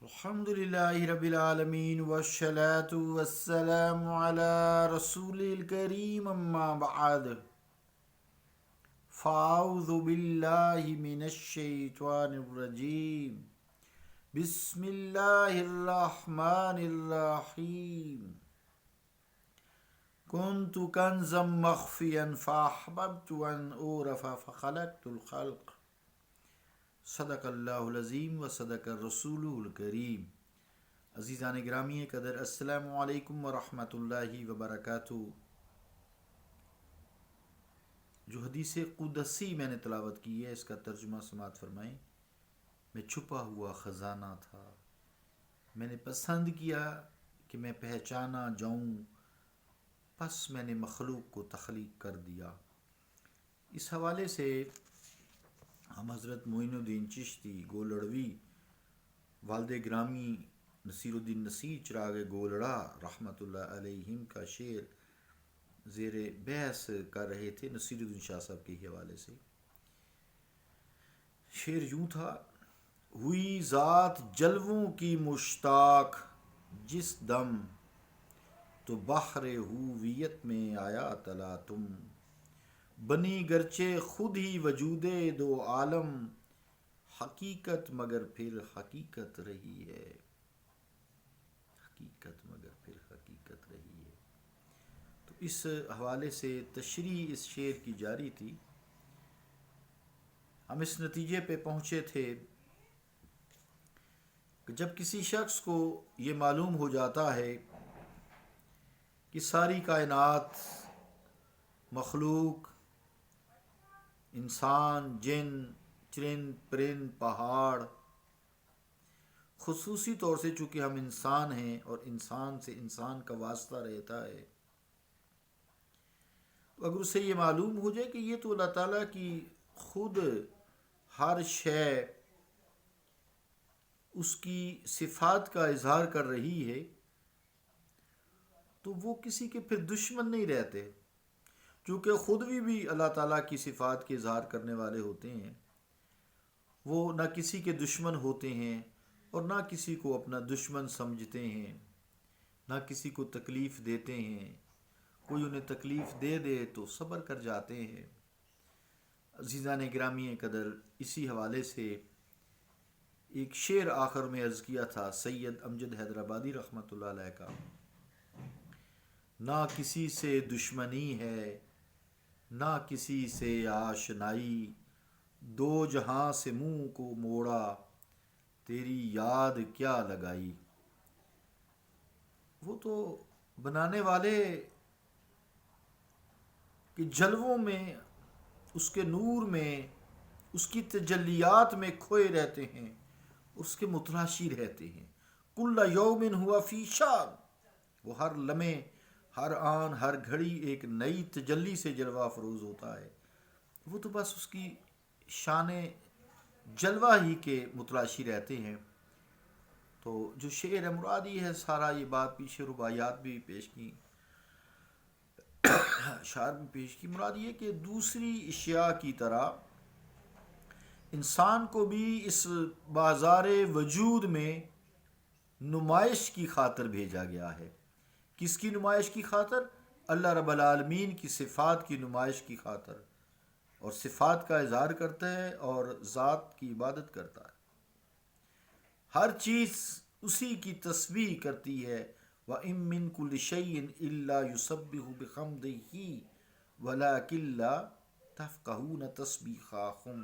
الحمد لله رب العالمين والصلاة والسلام على رسول الكريم أما بعد فأعوذ بالله من الشيطان الرجيم بسم الله الرحمن الرحيم كنت كنزا مخفيا فأحببت أن أعرف فخلقت الخلق صدق اللہ العظیم و صدق الرسول الکریم۔ عزیزان گرامی قدر، السلام علیکم ورحمۃ اللہ وبرکاتہ۔ جو حدیث قدسی میں نے تلاوت کی ہے، اس کا ترجمہ سماعت فرمائیں۔ میں چھپا ہوا خزانہ تھا، میں نے پسند کیا کہ میں پہچانا جاؤں، پس میں نے مخلوق کو تخلیق کر دیا۔ اس حوالے سے ہم حضرت معین الدین چشتی گولڑوی، والد گرامی نصیر الدین نصیر چراغ گولڑا رحمۃ اللہ علیہم کا شعر زیر بحث کر رہے تھے نصیر الدین شاہ صاحب کے حوالے سے۔ شعر یوں تھا: ہوئی ذات جلووں کی مشتاق جس دم، تو بحر ہویت میں آیا تلا تم، بنی گرچہ خود ہی وجود دو عالم، حقیقت مگر پھر حقیقت رہی ہے، حقیقت مگر پھر حقیقت رہی ہے۔ تو اس حوالے سے تشریح اس شعر کی جاری تھی۔ ہم اس نتیجے پہ پہنچے تھے کہ جب کسی شخص کو یہ معلوم ہو جاتا ہے کہ ساری کائنات، مخلوق، انسان، جن، چرند، پرند، پہاڑ، خصوصی طور سے چونکہ ہم انسان ہیں اور انسان سے انسان کا واسطہ رہتا ہے، اگر اسے یہ معلوم ہو جائے کہ یہ تو اللہ تعالیٰ کی خود ہر شے اس کی صفات کا اظہار کر رہی ہے، تو وہ کسی کے پھر دشمن نہیں رہتے، چونکہ خود بھی اللہ تعالیٰ کی صفات کے اظہار کرنے والے ہوتے ہیں۔ وہ نہ کسی کے دشمن ہوتے ہیں اور نہ کسی کو اپنا دشمن سمجھتے ہیں، نہ کسی کو تکلیف دیتے ہیں۔ کوئی انہیں تکلیف دے دے تو صبر کر جاتے ہیں۔ عزیزان گرامی قدر، اسی حوالے سے ایک شعر آخر میں عرض کیا تھا سید امجد حیدرآبادی رحمۃ اللہ علیہ کا: نہ کسی سے دشمنی ہے نہ کسی سے آشنائی، دو جہاں سے منہ کو موڑا تیری یاد کیا لگائی۔ وہ تو بنانے والے کے جلووں میں، اس کے نور میں، اس کی تجلیات میں کھوئے رہتے ہیں، اس کے متلاشی رہتے ہیں۔ کل یوم ہوا فی شان، وہ ہر لمحے، ہر آن، ہر گھڑی ایک نئی تجلی سے جلوہ افروز ہوتا ہے۔ وہ تو بس اس کی شان جلوہ ہی کے متلاشی رہتے ہیں۔ تو جو شعر ہے مراد یہ ہے، سارا یہ بات پیچھے رباعیات بھی پیش کی، اشعار بھی پیش کی، مراد یہ کہ دوسری اشیاء کی طرح انسان کو بھی اس بازار وجود میں نمائش کی خاطر بھیجا گیا ہے۔ کس کی نمائش کی خاطر؟ اللہ رب العالمین کی صفات کی نمائش کی خاطر، اور صفات کا اظہار کرتا ہے اور ذات کی عبادت کرتا ہے۔ ہر چیز اسی کی تسبیح کرتی ہے۔ وَإِن مِّن كُلِّ شَيْءٍ إِلَّا يُسَبِّحُ بِحَمْدِهِ وَلَٰكِن لَّا تَفْقَهُونَ تَسْبِيحَهُمْ۔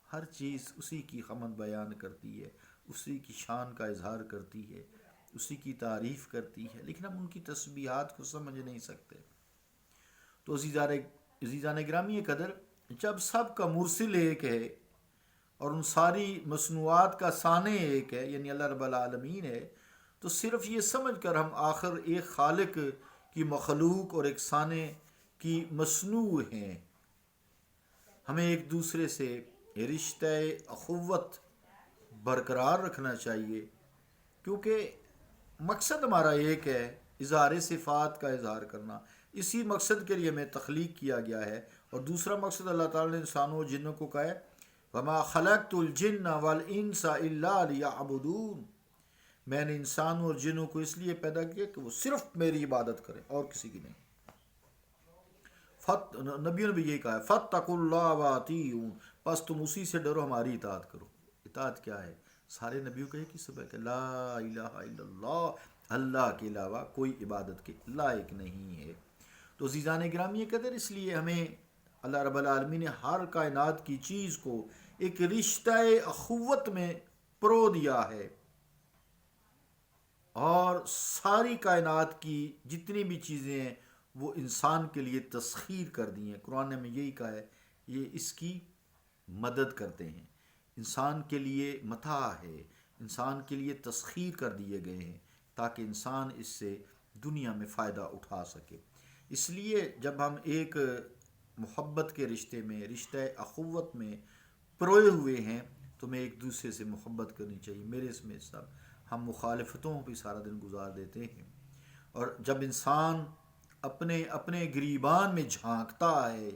ہر چیز اسی کی حمد بیان کرتی ہے، اسی کی شان کا اظہار کرتی ہے، اسی کی تعریف کرتی ہے، لیکن ہم ان کی تسبیحات کو سمجھ نہیں سکتے۔ تو عزیزان گرامی قدر، جب سب کا مرسل ایک ہے اور ان ساری مصنوعات کا صانع ایک ہے، یعنی اللہ رب العالمین ہے، تو صرف یہ سمجھ کر ہم آخر ایک خالق کی مخلوق اور ایک صانع کی مصنوع ہیں۔ ہمیں ایک دوسرے سے رشتہ اخوت برقرار رکھنا چاہیے، کیونکہ مقصد ہمارا ایک ہے، اظہار صفات کا اظہار کرنا۔ اسی مقصد کے لیے ہمیں تخلیق کیا گیا ہے۔ اور دوسرا مقصد اللہ تعالیٰ نے انسانوں اور جنوں کو کہا ہے: وَمَا خَلَقْتُ الْجِنَّ وَالْإِنسَ إِلَّا لِيَعْبُدُونِ۔ میں نے انسانوں اور جنوں کو اس لیے پیدا کیا کہ وہ صرف میری عبادت کریں اور کسی کی نہیں. نبیوں نے بھی یہی کہا ہے فاتقوا اللہ واطیعون، بس تم اسی سے ڈرو، ہماری اطاعت کرو. اطاعت کیا ہے؟ سارے نبیوں کا ایک ہی سبق ہے کہ لا الہ الا اللہ، اللہ کے علاوہ کوئی عبادت کے لائق نہیں ہے. تو عزیزان گرامی قدر، اس لیے ہمیں اللہ رب العالمین نے ہر کائنات کی چیز کو ایک رشتہ اخوت میں پرو دیا ہے، اور ساری کائنات کی جتنی بھی چیزیں ہیں وہ انسان کے لیے تسخیر کر دی ہیں. قرآن میں یہی کہا ہے یہ اس کی مدد کرتے ہیں، انسان کے لیے متاع ہے، انسان کے لیے تسخیر کر دیے گئے ہیں تاکہ انسان اس سے دنیا میں فائدہ اٹھا سکے. اس لیے جب ہم ایک محبت کے رشتے میں، رشتہ اخوت میں پروئے ہوئے ہیں تو ہمیں ایک دوسرے سے محبت کرنی چاہیے. میرے اس میں سب ہم مخالفتوں پہ سارا دن گزار دیتے ہیں، اور جب انسان اپنے اپنے گریبان میں جھانکتا ہے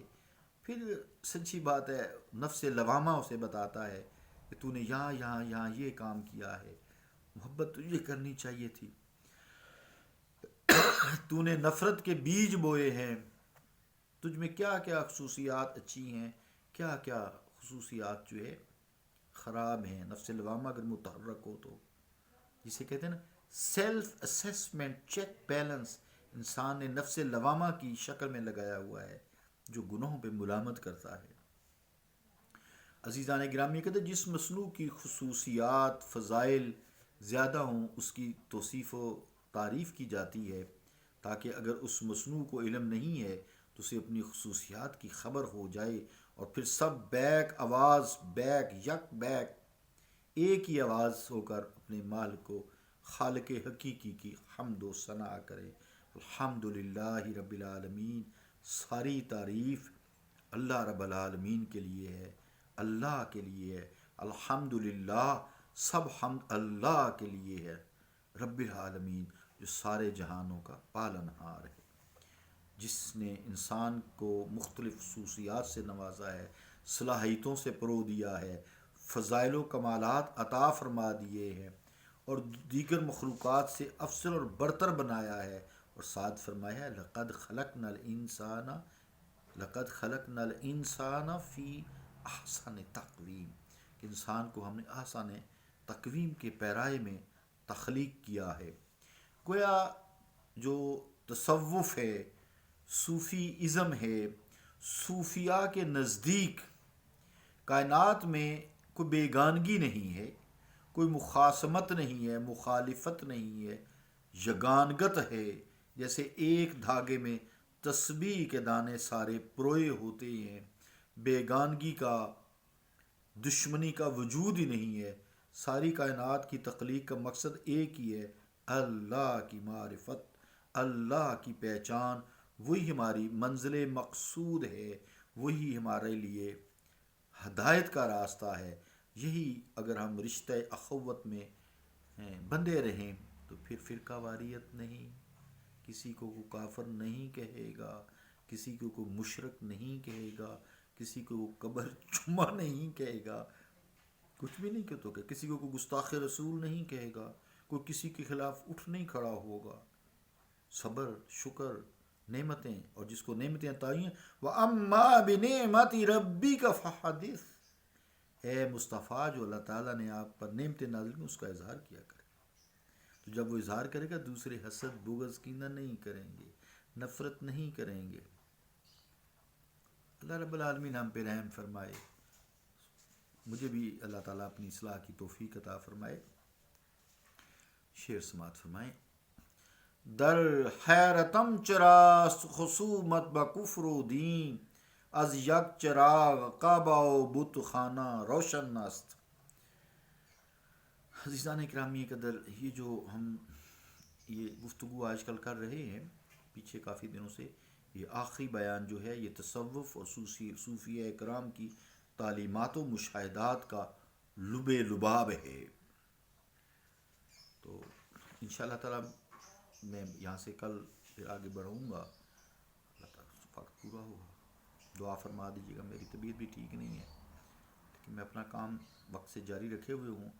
پھر سچی بات ہے نفس لوامہ اسے بتاتا ہے کہ تو نے یہاں یہاں یہاں یہ کام کیا ہے، محبت تجھے کرنی چاہیے تھی، تو نے نفرت کے بیج بوئے ہیں، تجھ میں کیا کیا خصوصیات اچھی ہیں، کیا کیا خصوصیات جو ہے خراب ہیں. نفس لوامہ اگر متحرک ہو تو جسے کہتے ہیں نا سیلف اسیسمنٹ چیک بیلنس، انسان نے نفس لوامہ کی شکل میں لگایا ہوا ہے جو گناہوں پہ ملامت کرتا ہے. عزیزان گرامی کہتے ہیں جس مصنوع کی خصوصیات فضائل زیادہ ہوں اس کی توصیف و تعریف کی جاتی ہے، تاکہ اگر اس مصنوع کو علم نہیں ہے تو اسے اپنی خصوصیات کی خبر ہو جائے، اور پھر سب بیک آواز بیک یک بیک ایک ہی آواز ہو کر اپنے مالک کو خالق حقیقی کی حمد و ثنا کرے. الحمدللہ رب العالمین، ساری تعریف اللہ رب العالمین کے لیے ہے، اللہ کے لیے ہے. الحمدللہ، سب حمد اللہ کے لیے ہے، رب العالمین جو سارے جہانوں کا پالنہار ہے، جس نے انسان کو مختلف خصوصیات سے نوازا ہے، صلاحیتوں سے پرو دیا ہے، فضائل و کمالات عطا فرما دیے ہیں، اور دیگر مخلوقات سے افضل اور برتر بنایا ہے. اور ساتھ فرمایا ہے لقد خلقنا الانسان فی احسن تقویم، کہ انسان کو ہم نے احسن تقویم کے پیرائے میں تخلیق کیا ہے. گویا جو تصوف ہے، صوفی ازم ہے، صوفیاء کے نزدیک کائنات میں کوئی بیگانگی نہیں ہے، کوئی مخاصمت نہیں ہے، مخالفت نہیں ہے، یگانگت ہے. جیسے ایک دھاگے میں تسبیح کے دانے سارے پروئے ہوتے ہیں، بیگانگی کا، دشمنی کا وجود ہی نہیں ہے. ساری کائنات کی تخلیق کا مقصد ایک ہی ہے، اللہ کی معرفت، اللہ کی پہچان. وہی ہماری منزل مقصود ہے، وہی ہمارے لیے ہدایت کا راستہ ہے. یہی اگر ہم رشتہ اخوت میں بندے رہیں تو پھر فرقہ واریت نہیں، کسی کو وہ کافر نہیں کہے گا، کسی کو کوئی مشرک نہیں کہے گا، کسی کو وہ قبر چما نہیں کہے گا، کچھ بھی نہیں کہتا کہ کسی کو کوئی گستاخ رسول نہیں کہے گا، کوئی کسی کے خلاف اٹھ نہیں کھڑا ہوگا. صبر، شکر، نعمتیں، اور جس کو نعمتیں عطا ہوئی ہیں وَأَمَّا بِنِعْمَةِ رَبِّكَ فَحَدِّثْ، اے مصطفیٰ جو اللہ تعالیٰ نے آپ پر نعمتیں نازل کی اس کا اظہار کیا کرے. تو جب وہ اظہار کرے گا دوسرے حسد بغض کینہ نہیں کریں گے، نفرت نہیں کریں گے. اللہ رب العالمین ہم پہ رحم فرمائے، مجھے بھی اللہ تعالیٰ اپنی اصلاح کی توفیق عطا فرمائے. شعر سماعت فرمائیں. در حیرتم چرا خصومت با کفر و دین، از یک چراغ کعبہ و بت خانہ روشن است. عزیزان اکرامی قدر، یہ جو ہم یہ گفتگو آج کل کر رہے ہیں پیچھے کافی دنوں سے، یہ آخری بیان جو ہے یہ تصوف اور صوفیہ اکرام کی تعلیمات و مشاہدات کا لب لباب ہے. تو انشاءاللہ تعالیٰ میں یہاں سے کل پھر آگے بڑھوں گا. اللہ تعالیٰ وقت پورا ہوا، دعا فرما دیجیے گا. میری طبیعت بھی ٹھیک نہیں ہے لیکن میں اپنا کام وقت سے جاری رکھے ہوئے ہوں.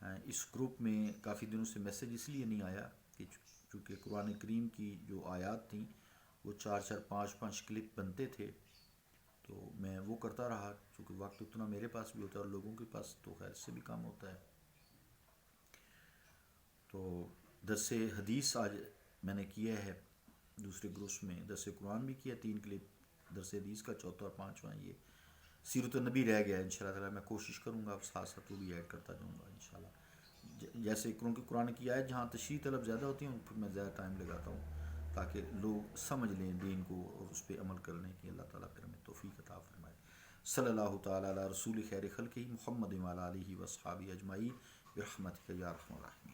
اس گروپ میں کافی دنوں سے میسیج اس لیے نہیں آیا کہ چونکہ قرآن کریم کی جو آیات تھیں وہ 4 5 کلپ بنتے تھے، تو میں وہ کرتا رہا، چونکہ وقت اتنا میرے پاس بھی ہوتا ہے اور لوگوں کے پاس تو خیر سے بھی کام ہوتا ہے۔ تو درس حدیث آج میں نے کیا ہے دوسرے گروپس میں، درس قرآن بھی کیا 3 کلپ، درس حدیث کا چوتھا اور پانچواں یہ سیرت النبی رہ گیا ہے۔ انشاءاللہ تعالیٰ میں کوشش کروں گا ساتھ ساتھ وہ بھی ایڈ کرتا جاؤں گا انشاءاللہ، جیسے کیونکہ قرآن کی آیت جہاں تشریح طلب زیادہ ہوتی ہیں پھر میں زیادہ ٹائم لگاتا ہوں تاکہ لوگ سمجھ لیں دین کو اور اس پہ عمل کرنے کی اللہ تعالیٰ پھر ہمیں توفیق عطا فرمائے۔ صلی اللہ تعالیٰ علی رسول خیر خلقہ محمد وعلی آلہ وصحبہ اجمعین برحمتک یا ارحم الراحمین۔